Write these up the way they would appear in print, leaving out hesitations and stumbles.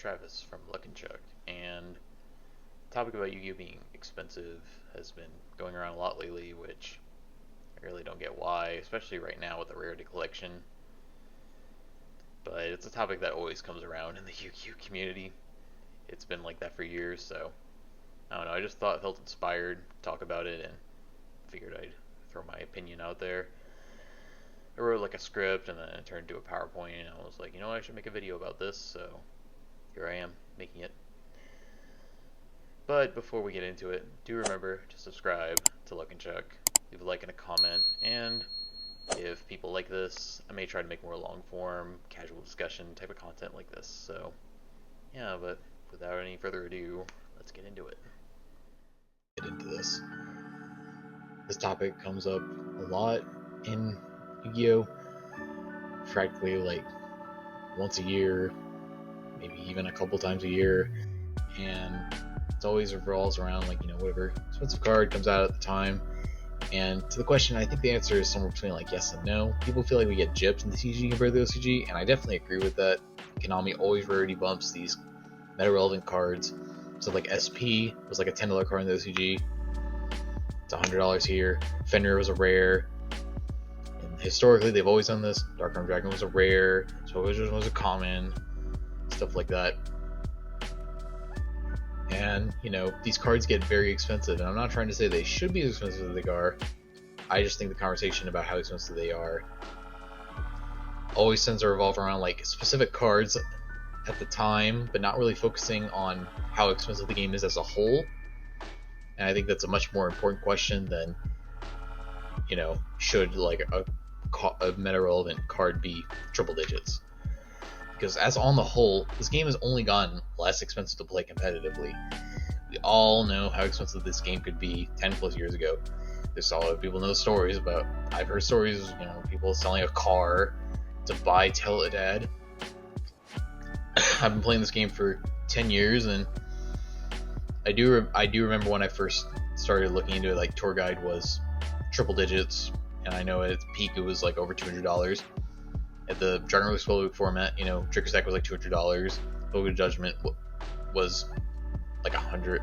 Travis from Luck and Chuck, and the topic about Yu-Gi-Oh being expensive has been going around a lot lately, which I really don't get why, especially right now with the rarity collection. But it's a topic that always comes around in the Yu-Gi-Oh community. It's been like that for years, so I don't know. I just felt inspired to talk about it and figured I'd throw my opinion out there. I wrote like a script and then it turned into a PowerPoint, and I was like, I should make a video about this, so here I am making it. But before we get into it, do remember to subscribe to Luck and Chuck, leave a like and a comment, and if people like this, I may try to make more long form, casual discussion type of content like this. So yeah, but without any further ado, let's get into it. This topic comes up a lot in Yu-Gi-Oh! Practically like once a year, maybe even a couple times a year, and it always revolves around like whatever expensive card comes out at the time. And to the question, I think the answer is somewhere between like yes and no. People feel like we get gypped in the TCG compared to the OCG, and I definitely agree with that. Konami always rarity bumps these meta relevant cards. So like SP was like a $10 card in the OCG. It's $100 here. Fenrir was a rare. And historically, they've always done this. Dark Arm Dragon was a rare. So Wizards was a common. Stuff like that. And, these cards get very expensive. And I'm not trying to say they should be as expensive as they are. I just think the conversation about how expensive they are always tends to revolve around like specific cards at the time, but not really focusing on how expensive the game is as a whole. And I think that's a much more important question than, should like a meta relevant card be triple digits? Because as on the whole, this game has only gotten less expensive to play competitively. We all know how expensive this game could be 10 plus years ago. There's a lot of people know stories about. I've heard stories, people selling a car to buy Teledad. I've been playing this game for 10 years, and I do remember when I first started looking into it. Like Tour Guide was triple digits, and I know at its peak it was like over $200. At the Dragon Spellbook format, Tricker's deck was like $200. Book of Judgment was like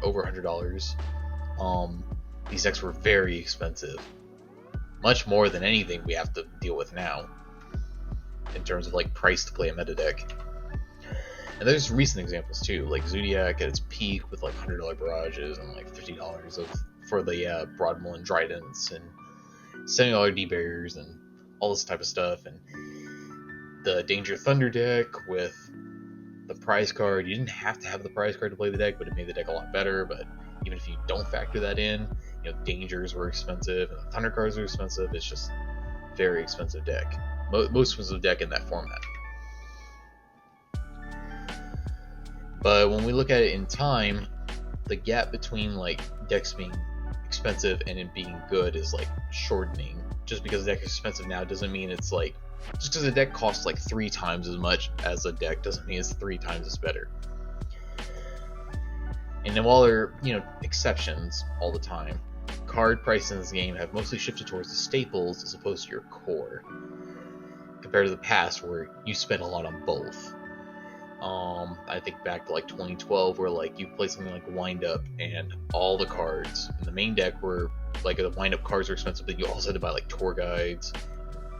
over $100. These decks were very expensive, much more than anything we have to deal with now in terms of like price to play a meta deck. And there's recent examples too, like Zodiac at its peak with like $100 barrages and like $50 for the Broadmoor Dridents and $70 D barriers and all this type of stuff. And the Danger Thunder deck with the prize card, you didn't have to have the prize card to play the deck, but it made the deck a lot better. But even if you don't factor that in, Dangers were expensive and the Thunder cards were expensive. It's just a very expensive deck, most expensive deck in that format. But when we look at it in time, the gap between like decks being expensive and it being good is like shortening. Just because the deck is expensive now doesn't mean it's like, just because a deck costs like 3 times as much as a deck doesn't mean it's 3 times as better. And then while there are, exceptions all the time, card prices in this game have mostly shifted towards the staples as opposed to your core, compared to the past where you spent a lot on both. I think back to like 2012 where like you play something like Wind Up and all the cards in the main deck were like the Wind Up cards were expensive, but you also had to buy like tour guides,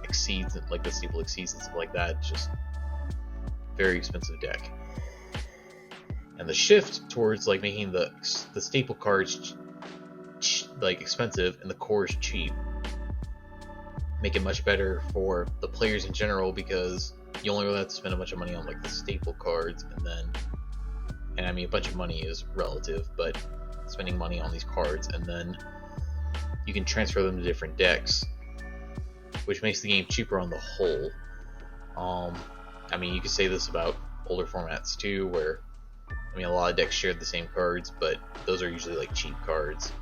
Exceeds, like the staple Exceeds and stuff like that. Just very expensive deck. And the shift towards like making the staple cards like expensive and the cores cheap make it much better for the players in general, because you only really have to spend a bunch of money on like the staple cards, and I mean a bunch of money is relative, but spending money on these cards, and then you can transfer them to different decks, which makes the game cheaper on the whole. I mean, you could say this about older formats too, where a lot of decks shared the same cards, but those are usually like cheap cards,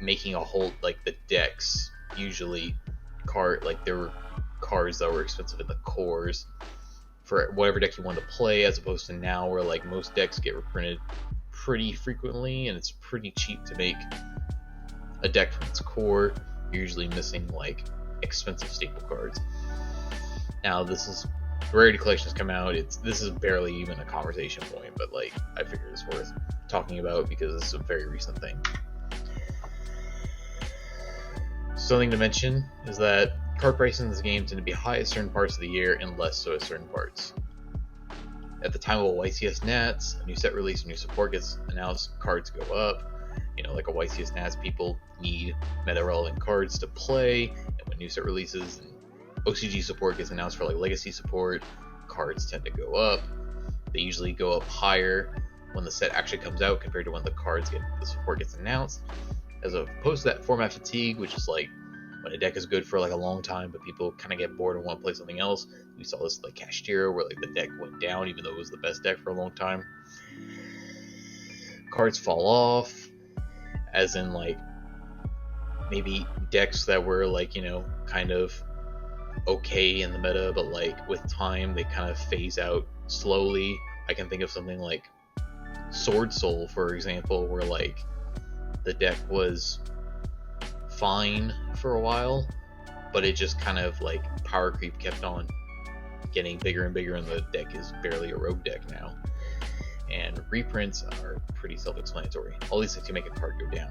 making a whole like the decks usually there were cards that were expensive in the cores for whatever deck you want to play, as opposed to now where like most decks get reprinted pretty frequently and it's pretty cheap to make a deck from its core. You're usually missing like expensive staple cards. Now this is rarity collections come out. This is barely even a conversation point, but like I figured it's worth talking about because it's a very recent thing. Something to mention is that card prices in this game tend to be high at certain parts of the year and less so at certain parts. At the time of a YCS Nats, a new set release, a new support gets announced, cards go up. Like a YCS Nats, people need meta-relevant cards to play, and when new set releases and OCG support gets announced for like legacy support, cards tend to go up. They usually go up higher when the set actually comes out compared to when the support gets announced, as opposed to that format fatigue, which is like when a deck is good for like a long time, but people kind of get bored and want to play something else. We saw this like Cashtira, where like the deck went down even though it was the best deck for a long time. Cards fall off, as in like maybe decks that were like kind of okay in the meta, but like with time they kind of phase out slowly. I can think of something like Sword Soul, for example, where like the deck was fine for a while, but it just kind of like power creep kept on getting bigger and bigger, and the deck is barely a rogue deck now. And reprints are pretty self-explanatory. All these things can make a card go down.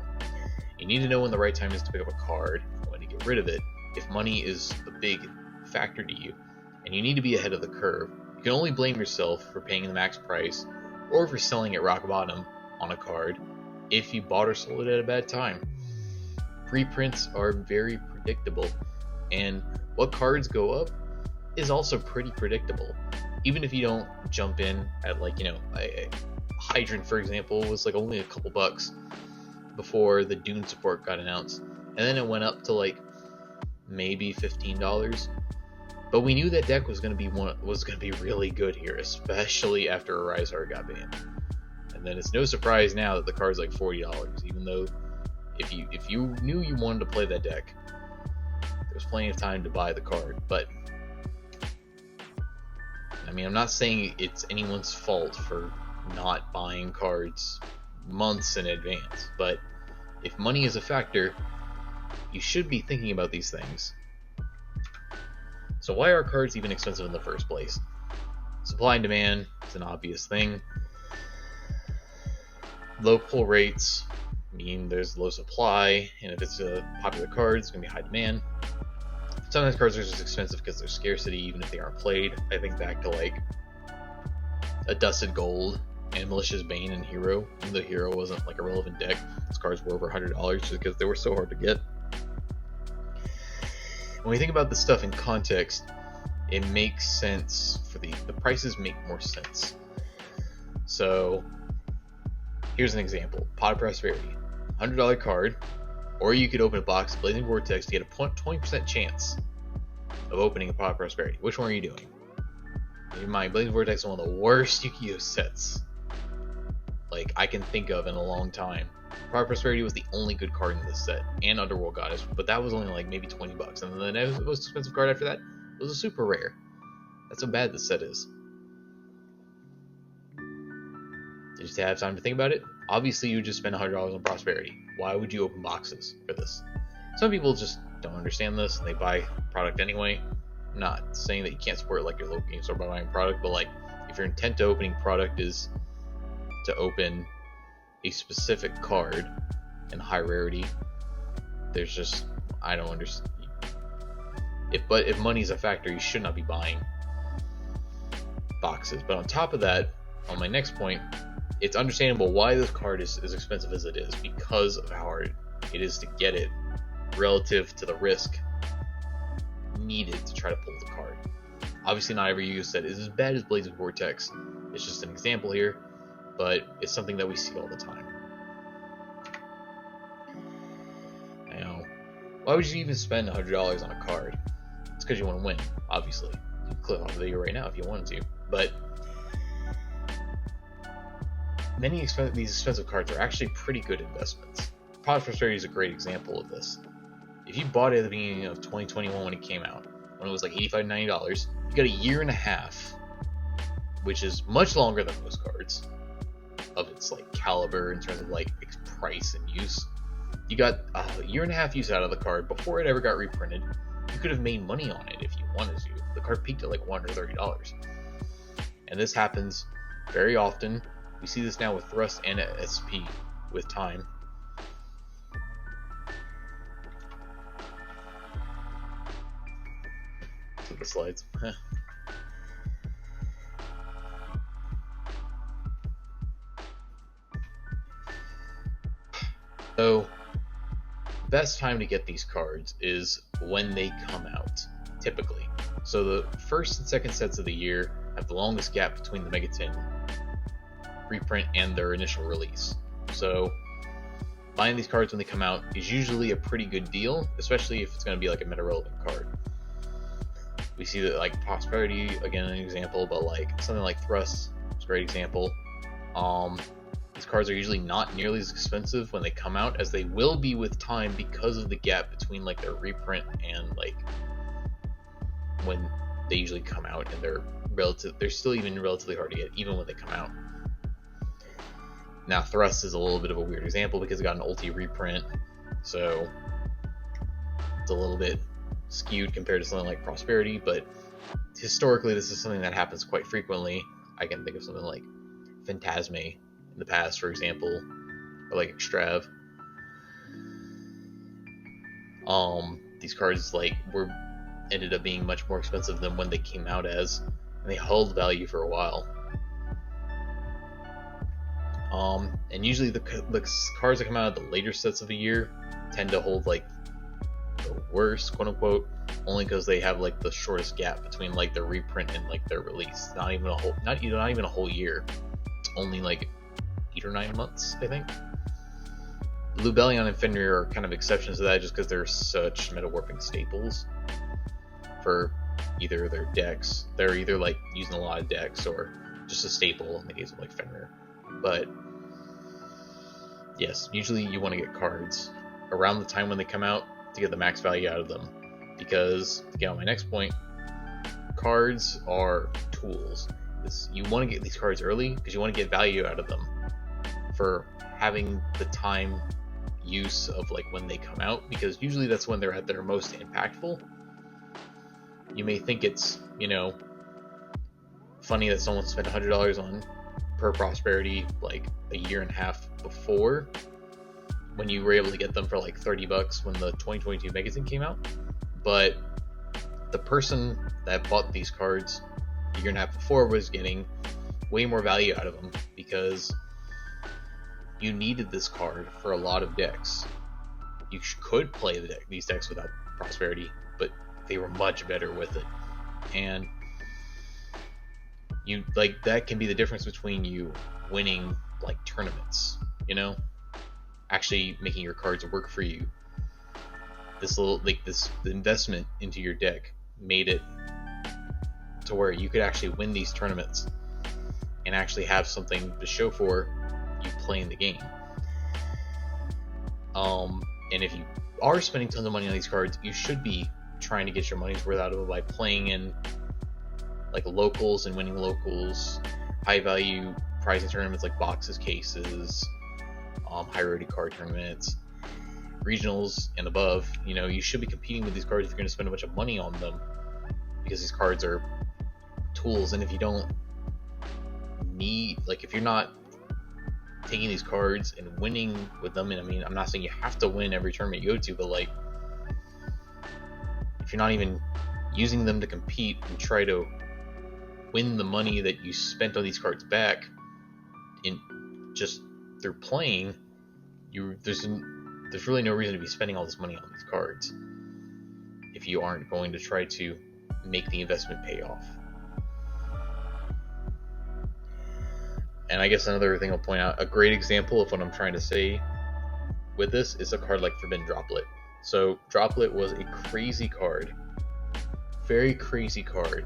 You need to know when the right time is to pick up a card and when to get rid of it. If money is a big factor to you, and you need to be ahead of the curve, you can only blame yourself for paying the max price or for selling at rock bottom on a card if you bought or sold it at a bad time. Reprints are very predictable, and what cards go up is also pretty predictable. Even if you don't jump in at like, Hydrant, for example, was like only a couple bucks before the Dune support got announced, and then it went up to like maybe $15. But we knew that deck was going to be really good here, especially after Arise-Heart got banned. And then it's no surprise now that the card's like $40, even though if you knew you wanted to play that deck, there's plenty of time to buy the card. But I mean, I'm not saying it's anyone's fault for not buying cards months in advance, but if money is a factor, you should be thinking about these things. So why are cards even expensive in the first place? Supply and demand is an obvious thing. Low pull rates mean there's low supply, and if it's a popular card, it's going to be high demand. Sometimes cards are just expensive because there's scarcity, even if they aren't played. I think back to like a Dusted Gold and Malicious Bane and Hero. Even though Hero wasn't like a relevant deck, those cards were over $100 just because they were so hard to get. When we think about this stuff in context, it makes sense for the prices make more sense. So here's an example: Pot of Prosperity, $100 card, or you could open a box of Blazing Vortex to get a 20% chance of opening a Pot of Prosperity. Which one are you doing? Keep in mind, Blazing Vortex is one of the worst YuGiOh sets like I can think of in a long time. Pot of Prosperity was the only good card in this set, and Underworld Goddess, but that was only like maybe $20. And then the most expensive card after that was a super rare. That's how bad this set is. Did you have time to think about it? Obviously, you would just spend $100 on Prosperity. Why would you open boxes for this? Some people just don't understand this, and they buy product anyway. I'm not saying that you can't support like your local game store by buying product, but like if your intent to opening product is to open a specific card in high rarity, there's just, I don't understand. But if money's a factor, you should not be buying boxes. But on top of that, on my next point, it's understandable why this card is as expensive as it is, because of how hard it is to get it relative to the risk needed to try to pull the card. Obviously not every YuGiOh set is as bad as Blazing Vortex. It's just an example here, but it's something that we see all the time. Now, why would you even spend $100 on a card? It's because you want to win, obviously. You can click off the video right now if you wanted to, but many these expensive cards are actually pretty good investments. Pot of Prosperity is a great example of this. If you bought it at the beginning of 2021 when it came out, when it was like $85, $90, you got a year and a half, which is much longer than most cards of its like caliber in terms of like its price and use. You got a year and a half use out of the card before it ever got reprinted. You could have made money on it if you one as you. The card peaked at like $130. And this happens very often. We see this now with Thrust and SP with time. To the slides. So, best time to get these cards is when they come out, typically. So the first and second sets of the year have the longest gap between the Mega Tin reprint and their initial release. So buying these cards when they come out is usually a pretty good deal, especially if it's going to be like a meta relevant card. We see that like Prosperity, again an example, but like something like Thrust is a great example. These cards are usually not nearly as expensive when they come out as they will be with time because of the gap between like their reprint and like when they usually come out, and they're still even relatively hard to get even when they come out. Now Thrust is a little bit of a weird example because it got an ulti reprint, so it's a little bit skewed compared to something like Prosperity, but historically this is something that happens quite frequently. I can think of something like Phantasme in the past, for example, or like Extrav. These cards like ended up being much more expensive than when they came out as, and they held value for a while. And usually the cards that come out of the later sets of the year tend to hold like the worst, quote unquote, only because they have like the shortest gap between like their reprint and like their release. Not even a whole year. It's only like 8 or 9 months, I think. Lubellion and Fenrir are kind of exceptions to that just because they're such meta warping staples for either their decks. They're either like using a lot of decks or just a staple in the case of like Fenrir. But yes, usually you want to get cards around the time when they come out to get the max value out of them, because to get on my next point, cards are tools. You want to get these cards early because you want to get value out of them for having the time use of like when they come out, because usually that's when they're at their most impactful. You may think it's, funny that someone spent $100 on per Prosperity like a year and a half before, when you were able to get them for like $30 when the 2022 magazine came out. But the person that bought these cards a year and a half before was getting way more value out of them, because you needed this card for a lot of decks. You could play these decks without Prosperity, but they were much better with it. And that can be the difference between you winning like tournaments, actually making your cards work for you. The investment into your deck made it to where you could actually win these tournaments and actually have something to show for you playing the game. And if you are spending tons of money on these cards, you should be trying to get your money's worth out of it by playing in like locals and winning locals, high value prizing tournaments like boxes, cases, high rated card tournaments, regionals and above. You should be competing with these cards if you're going to spend a bunch of money on them, because these cards are tools. And if you don't if you're not taking these cards and winning with them, and I mean, I'm not saying you have to win every tournament you go to, but like if you're not even using them to compete and try to win the money that you spent on these cards back in just through playing, there's really no reason to be spending all this money on these cards if you aren't going to try to make the investment pay off. And I guess another thing I'll point out, a great example of what I'm trying to say with this is a card like Forbidden Droplet. So Droplet was a crazy card, very crazy card.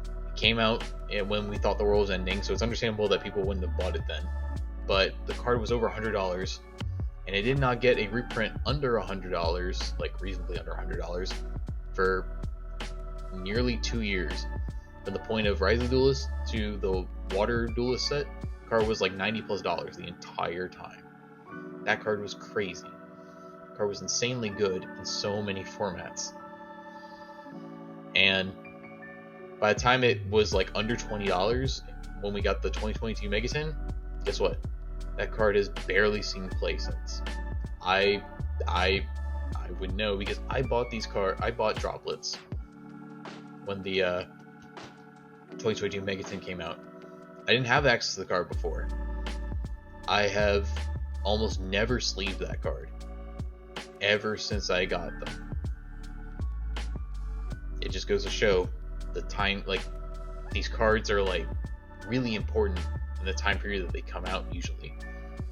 It came out when we thought the world was ending, so it's understandable that people wouldn't have bought it then. But the card was over $100, and it did not get a reprint under $100, like reasonably under $100, for nearly 2 years. From the point of Rise of the Duelist to the Water Duelist set, the card was like $90+ the entire time. That card was crazy. The card was insanely good in so many formats. And By the time it was like under $20 when we got the 2022 Megaton, guess what? That card has barely seen play since. I would know because I bought droplets when the 2022 Megaton came out. I didn't have access to the card before. I have almost never sleeved that card ever since I got them. It just goes to show the time, like, these cards are like really important in the time period that they come out usually,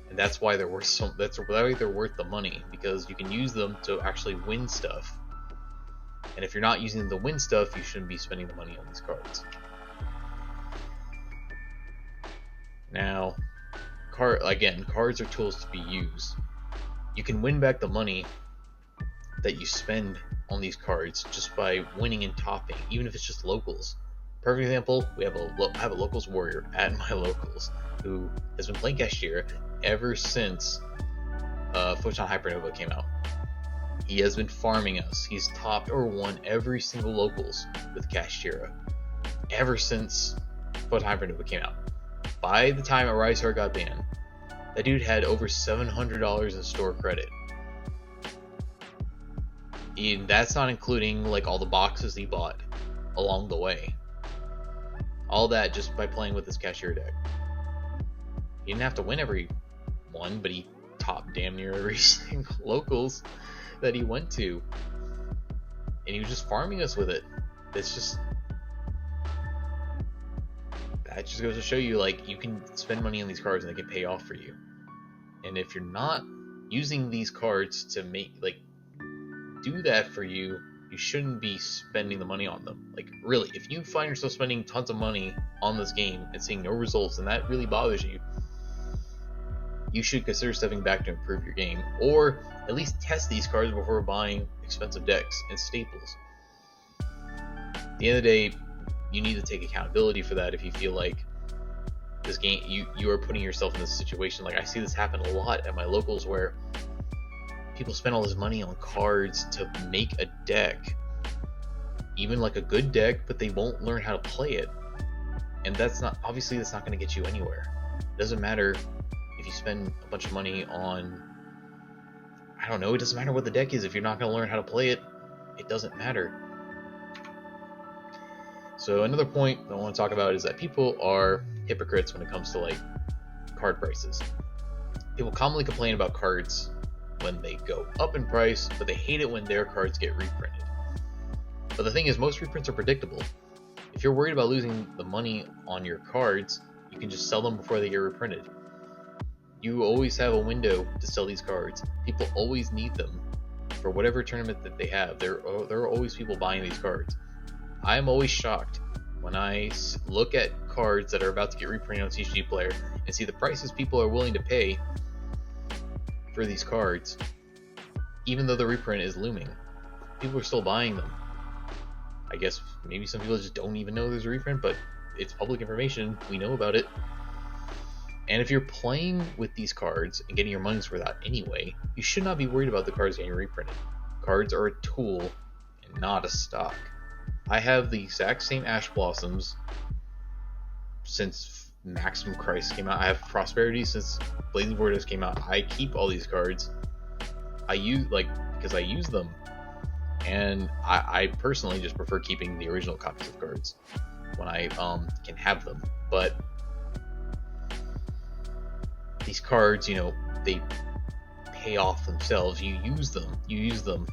and that's why they're worth the money, because you can use them to actually win stuff. And if you're not using them to win stuff, you shouldn't be spending the money on these cards. Now, cards are tools to be used. You can win back the money that you spend on these cards just by winning and topping, even if it's just locals. Perfect example, I have a locals warrior at my locals who has been playing Cashier ever since Photon Hypernova came out. He has been farming us. He's topped or won every single locals with Cashier ever since Photon Hypernova came out. By the time Arise Heart got banned, that dude had over $700 in store credit. And that's not including like all the boxes he bought along the way. All that just by playing with his Cashier deck. He didn't have to win every one, but he topped damn near every single locals that he went to. And he was just farming us with it. That just goes to show you, like, you can spend money on these cards and they can pay off for you. And if you're not using these cards to do that for you, you shouldn't be spending the money on them. Like, really, if you find yourself spending tons of money on this game and seeing no results, and that really bothers you, you should consider stepping back to improve your game, or at least test these cards before buying expensive decks and staples. At the end of the day, you need to take accountability for that. If you feel like this game, you are putting yourself in this situation. Like, I see this happen a lot at my locals where people spend all this money on cards to make a deck, even like a good deck, but they won't learn how to play it. And that's not going to get you anywhere. It doesn't matter if you spend a bunch of money on, I don't know, it doesn't matter what the deck is. If you're not going to learn how to play it, it doesn't matter. So another point I want to talk about is that people are hypocrites when it comes to like card prices. People commonly complain about cards when they go up in price, but they hate it when their cards get reprinted. But the thing is, most reprints are predictable. If you're worried about losing the money on your cards, you can just sell them before they get reprinted. You always have a window to sell these cards. People always need them for whatever tournament that they have. There are always people buying these cards. I'm always shocked when I look at cards that are about to get reprinted on TCG Player and see the prices people are willing to pay for these cards, even though the reprint is looming. People are still buying them. I guess maybe some people just don't even know there's a reprint, but it's public information. We know about it. And if you're playing with these cards and getting your money's worth out anyway, you should not be worried about the cards getting reprinted. Cards are a tool and not a stock. I have the exact same Ash Blossoms since Maximum Crisis came out. I have Prosperity since Blazing Vortex came out. I keep all these cards. Because I use them. And I personally just prefer keeping the original copies of cards when I can have them. But these cards, they pay off themselves. You use them.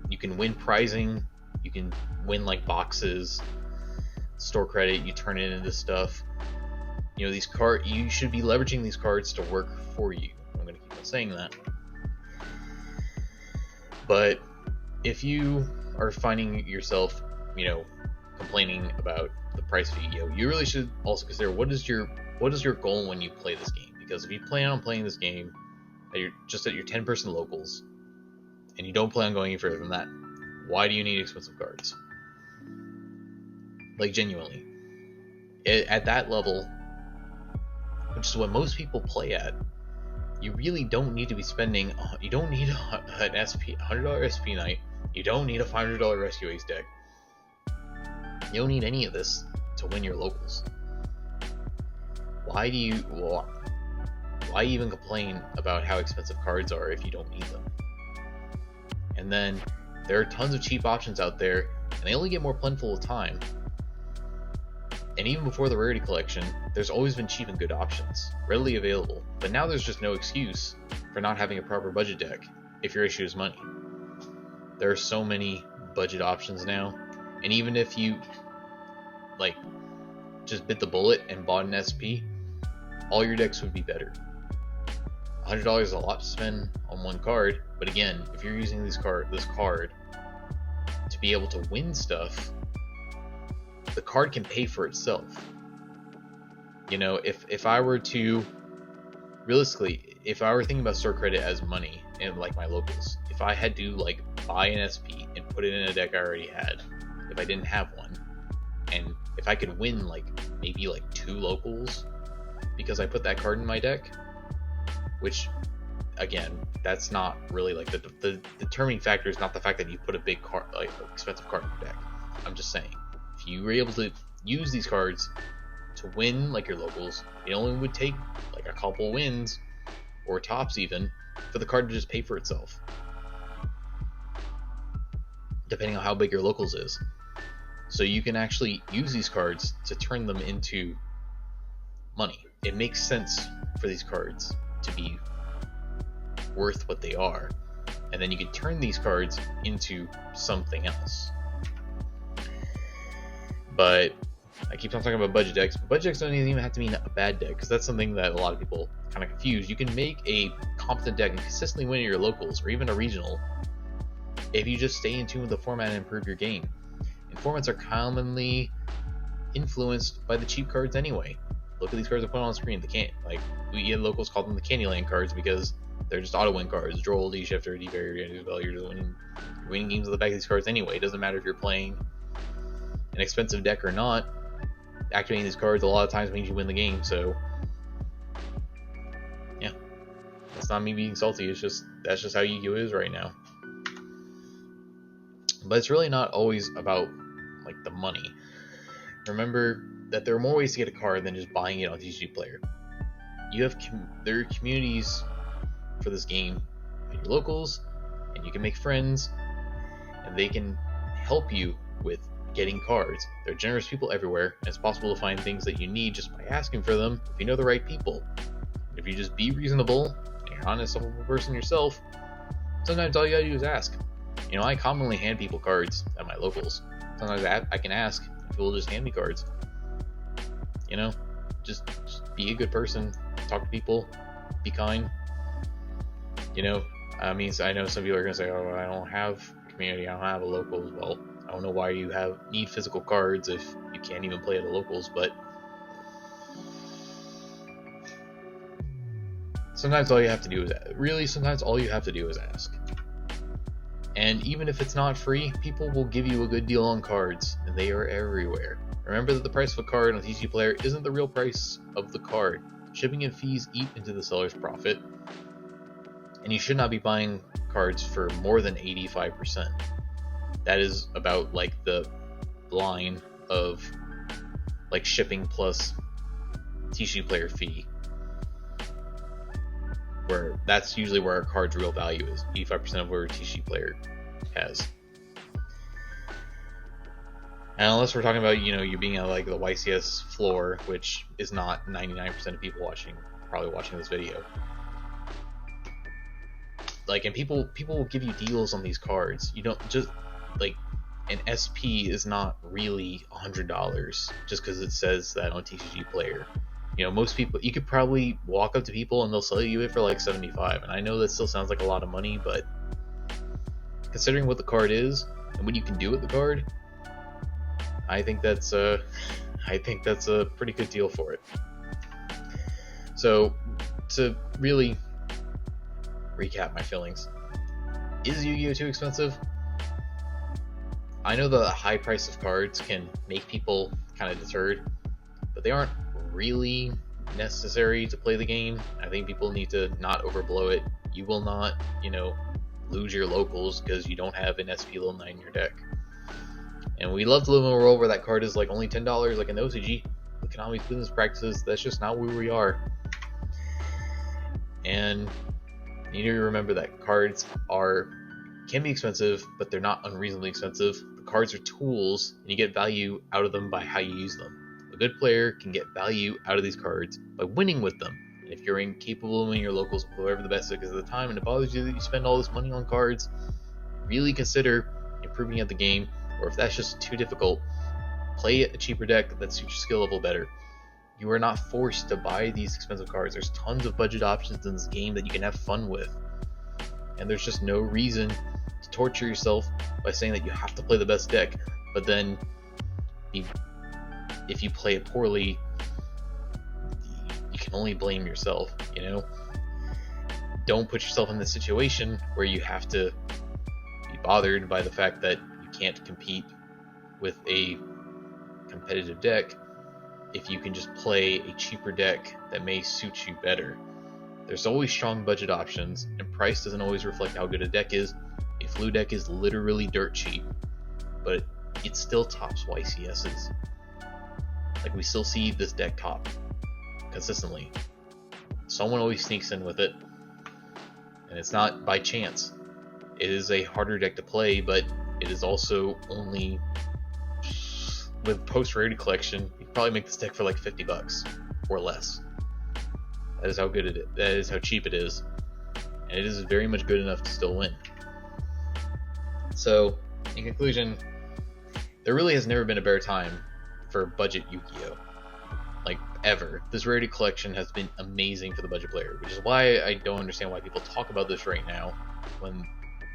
You can win prizing. You can win like boxes, store credit. You turn it into stuff. These cards. You should be leveraging these cards to work for you. I'm going to keep on saying that. But if you are finding yourself, complaining about the price of YuGiOh, you really should also consider what is your goal when you play this game. Because if you plan on playing this game at your 10-person locals, and you don't plan on going any further than that, why do you need expensive cards? Like, genuinely. At that level, which is what most people play at, you really don't need to be spending. You don't need an $100 SP Knight. You don't need a $500 Rescue Ace deck. You don't need any of this to win your locals. Why even complain about how expensive cards are if you don't need them? And then there are tons of cheap options out there, and they only get more plentiful with time. And even before the Rarity Collection, there's always been cheap and good options, readily available. But now there's just no excuse for not having a proper budget deck if your issue is money. There are so many budget options now, and even if you just bit the bullet and bought an SP, all your decks would be better. $100 is a lot to spend on one card, but again, if you're using this card to be able to win stuff, the card can pay for itself. If I were to realistically, if I were thinking about store credit as money and like my locals, if I had to buy an SP and put it in a deck I already had, if I didn't have one, and if I could win maybe 2 locals because I put that card in my deck, which again, that's not really the determining factor is not the fact that you put a big card, expensive card in your deck. I'm just saying, if you were able to use these cards to win your locals, it only would take a couple wins or tops even for the card to just pay for itself, depending on how big your locals is. So you can actually use these cards to turn them into money. It makes sense for these cards to be worth what they are, and then you can turn these cards into something else. But I keep on talking about budget decks, but budget decks don't even have to mean a bad deck, because that's something that a lot of people kind of confuse. You can make a competent deck and consistently win your locals, or even a regional, if you just stay in tune with the format and improve your game. And formats are commonly influenced by the cheap cards anyway. Look at these cards I put on screen. We locals call them the Candyland cards because they're just auto win cards. Droll, D-Shifter, D-Barrier, you're just winning games with the back of these cards anyway. It doesn't matter if you're playing an expensive deck or not. Activating these cards a lot of times means you win the game, so yeah. That's not me being salty, that's just how YuGiOh is right now. But it's really not always about the money. Remember that there are more ways to get a card than just buying it on TCG Player. There are communities for this game at your locals, and you can make friends, and they can help you with getting cards. There are generous people everywhere, and it's possible to find things that you need just by asking for them if you know the right people. If you just be reasonable and you're an honest, lovable person yourself, sometimes all you gotta do is ask. I commonly hand people cards at my locals. Sometimes I can ask if people will just hand me cards. Just be a good person, talk to people, be kind. I know some people are gonna say, "Oh, I don't have a community, I don't have a locals." Well, I don't know why you need physical cards if you can't even play at the locals, but sometimes all you have to do is ask. And even if it's not free, people will give you a good deal on cards, and they are everywhere. Remember that the price of a card on TCG Player isn't the real price of the card. Shipping and fees eat into the seller's profit, and you should not be buying cards for more than 85%. That is about the line of shipping plus TCG Player fee, where that's usually where our card's real value is, 85% of where TCG Player has. And unless we're talking about, you being at the YCS floor, which is not 99% of people probably watching this video. And people will give you deals on these cards. You don't just, an SP is not really $100 just because it says that on TCG Player. Most people, you could probably walk up to people and they'll sell you it for $75, and I know that still sounds like a lot of money, but considering what the card is and what you can do with the card, I think that's a pretty good deal for it. So, to really recap my feelings, is YuGiOh too expensive? I know the high price of cards can make people kind of deterred, but they aren't really necessary to play the game. I think people need to not overblow it. You will not, lose your locals because you don't have an SP level 9 in your deck. And we love to live in a world where that card is like only $10, like in the OCG. With Konami's business practices, that's just not where we are. And you need to remember that cards can be expensive, but they're not unreasonably expensive. The cards are tools, and you get value out of them by how you use them. A good player can get value out of these cards by winning with them. And if you're incapable of winning your locals with whoever the best deck is at the time, and it bothers you that you spend all this money on cards, really consider improving at the game, or if that's just too difficult, play a cheaper deck that suits your skill level better. You are not forced to buy these expensive cards. There's tons of budget options in this game that you can have fun with. And there's just no reason to torture yourself by saying that you have to play the best deck, but then if you play it poorly, you can only blame yourself, you know? Don't put yourself in this situation where you have to be bothered by the fact that you can't compete with a competitive deck if you can just play a cheaper deck that may suit you better. There's always strong budget options, and price doesn't always reflect how good a deck is. A flu deck is literally dirt cheap, but it still tops YCS's. Like, we still see this deck top consistently. Someone always sneaks in with it, and it's not by chance. It is a harder deck to play, but it is also only, with post-rarity collection, you can probably make this deck for like $50 or less. That is how good it is. That is how cheap it is, and it is very much good enough to still win. So, in conclusion, there really has never been a better time for budget Yu-Gi-Oh! Like, ever. This rarity collection has been amazing for the budget player, which is why I don't understand why people talk about this right now, when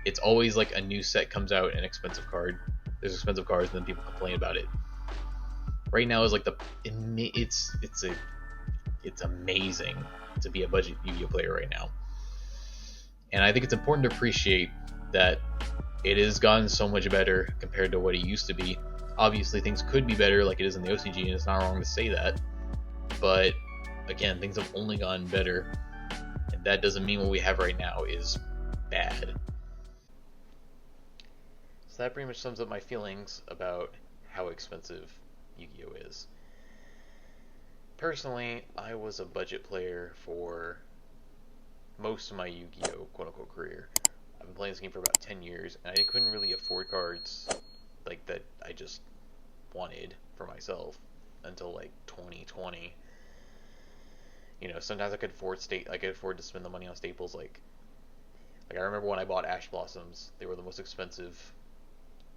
it's always like a new set comes out, an expensive card. There's expensive cards, and then people complain about it. Right now is like it's amazing to be a budget Yu-Gi-Oh player right now. And I think it's important to appreciate that it has gotten so much better compared to what it used to be. Obviously, things could be better like it is in the OCG, and it's not wrong to say that. But, again, things have only gotten better. And that doesn't mean what we have right now is bad. So that pretty much sums up my feelings about how expensive Yu-Gi-Oh is. Personally, I was a budget player for most of my Yu-Gi-Oh quote-unquote career. I've been playing this game for about 10 years, and I couldn't really afford cards like that I just wanted for myself until like 2020. You know, sometimes I could afford to spend the money on staples. Like I remember when I bought Ash Blossoms, they were the most expensive.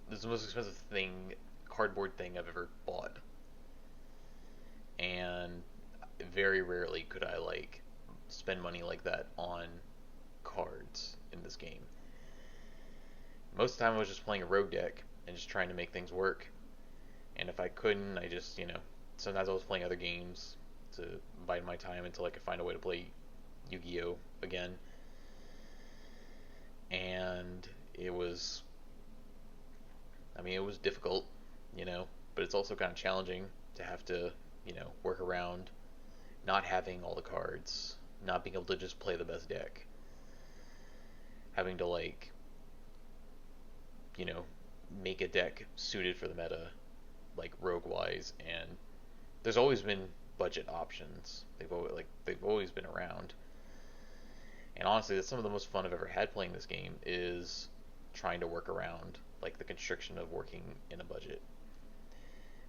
This is the most expensive cardboard thing I've ever bought. And very rarely could I like spend money like that on cards in this game. Most of the time I was just playing a rogue deck and just trying to make things work. And if I couldn't, I just, sometimes I was playing other games to bide my time until I could find a way to play Yu-Gi-Oh again. And it was difficult, but it's also kind of challenging to have to, work around not having all the cards, not being able to just play the best deck, having to make a deck suited for the meta, like rogue-wise, and there's always been budget options. They've always been around. And honestly, that's some of the most fun I've ever had playing this game, is trying to work around like the constriction of working in a budget.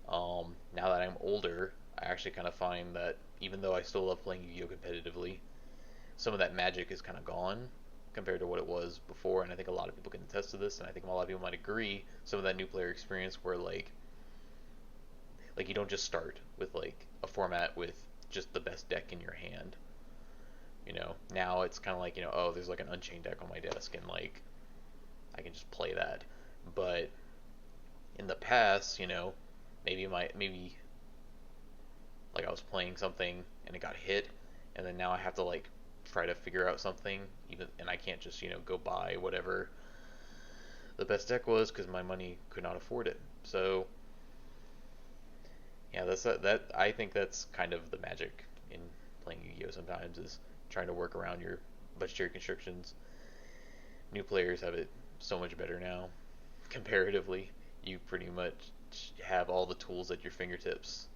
Now that I'm older, I actually kind of find that even though I still love playing Yu-Gi-Oh competitively, some of that magic is kind of gone compared to what it was before, and I think a lot of people can attest to this, and I think a lot of people might agree. Some of that new player experience where like you don't just start with like a format with just the best deck in your hand. Now it's kind of like, oh, there's like an Unchained deck on my desk, and like I can just play that. But in the past, maybe like I was playing something and it got hit, and then now I have to like try to figure out something, and I can't just go buy whatever the best deck was because my money could not afford it. So yeah, that I think that's kind of the magic in playing Yu-Gi-Oh sometimes, is trying to work around your budgetary constrictions. New players have it so much better now, comparatively. you pretty much have all the tools at your fingertips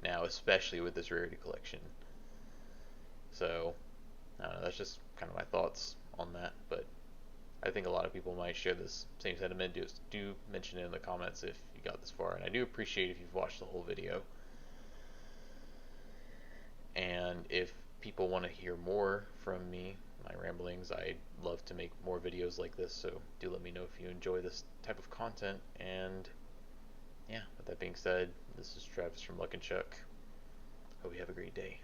now, especially with this rarity collection. So, I don't know, that's just kind of my thoughts on that, but I think a lot of people might share this same sentiment. Do mention it in the comments if you got this far, and I do appreciate if you've watched the whole video. And if people want to hear more from me, my ramblings, I'd love to make more videos like this, so do let me know if you enjoy this type of content. And yeah, with that being said, this is Travis from Luck and Chuck. Hope you have a great day.